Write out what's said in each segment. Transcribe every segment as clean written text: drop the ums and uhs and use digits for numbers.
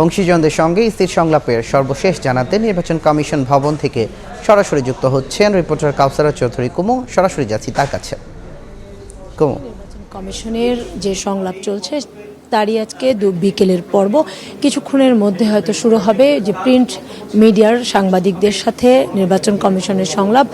অংশীজনদের সঙ্গে স্থির সংলাপের সর্বশেষ জানাতে নির্বাচন কমিশন ভবন থেকে সরাসরি যুক্ত হচ্ছেন রিপোর্টার কাউসারা চৌধুরী কুমু। সরাসরি যাচ্ছি তার কাছে। কুমু, কমিশনের যে সংলাপ চলছে তারই আজকে বিকেলের পর্ব। কিছুক্ষণের মধ্যে হয়তো শুরু হবে যে প্রিন্ট মিডিয়ার সাংবাদিকদের সাথে নির্বাচন কমিশনের সংলাপ।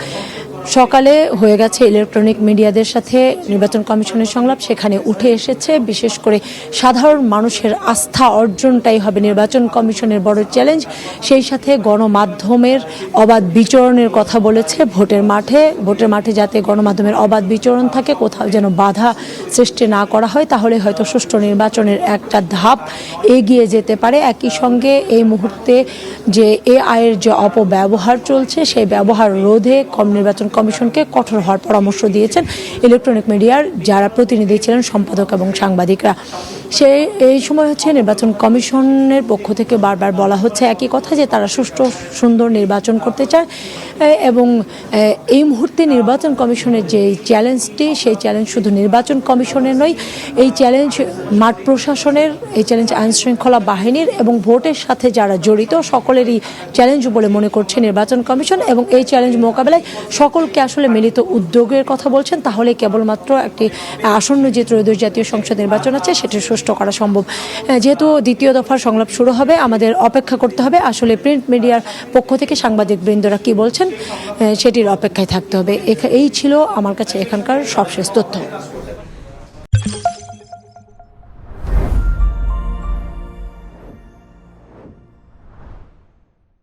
সকালে হয়ে গেছে ইলেকট্রনিক মিডিয়াদের সাথে নির্বাচন কমিশনের সংলাপ, সেখানে উঠে এসেছে বিশেষ করে সাধারণ মানুষের আস্থা অর্জনটাই হবে নির্বাচন কমিশনের বড় চ্যালেঞ্জ। সেই সাথে গণমাধ্যমের অবাধ বিচরণের কথা বলেছে। ভোটের মাঠে যাতে গণমাধ্যমের অবাধ বিচরণ থাকে, কোথাও যেন বাধা সৃষ্টি না করা হয়, তাহলে হয়তো সুষ্ঠু নির্বাচনের একটা ধাপ এগিয়ে যেতে পারে। একই সঙ্গে এই মুহূর্তে যে AI এর যে অপব্যবহার চলছে সেই ব্যবহার রোধে নির্বাচন কমিশনকে কঠোর হওয়ার পরামর্শ দিয়েছেন ইলেকট্রনিক মিডিয়ার যারা প্রতিনিধি ছিলেন, সম্পাদক এবং সাংবাদিকরা। এই সময় হচ্ছে নির্বাচন কমিশনের পক্ষ থেকে বারবার বলা হচ্ছে একই কথা, যে তারা সুষ্ঠু সুন্দর নির্বাচন করতে চায় এবং এই মুহূর্তে নির্বাচন কমিশনের যে চ্যালেঞ্জটি, সেই চ্যালেঞ্জ শুধু নির্বাচন কমিশনের নয়, এই চ্যালেঞ্জ মাঠ প্রশাসনের, এই চ্যালেঞ্জ আইনশৃঙ্খলা বাহিনীর এবং ভোটের সাথে যারা জড়িত সকলেরই চ্যালেঞ্জ বলে মনে করছে নির্বাচন কমিশন। এবং এই চ্যালেঞ্জ মোকাবেলায় সকলকে আসলে মিলিত উদ্যোগের কথা বলছেন, তাহলে কেবলমাত্র একটি আসন্ন যে ত্রয়োদশ জাতীয় সংসদ নির্বাচন আছে সেটি সুষ্ঠু করা সম্ভব। যেহেতু দ্বিতীয় দফার সংলাপ শুরু হবে, আমাদের অপেক্ষা করতে হবে আসলে প্রিন্ট মিডিয়ার পক্ষ থেকে সাংবাদিক বৃন্দরা কি বলছেন সেটির অপেক্ষায় থাকতে হবে। এই ছিল আমার কাছে এখানকার সবশেষ তথ্য।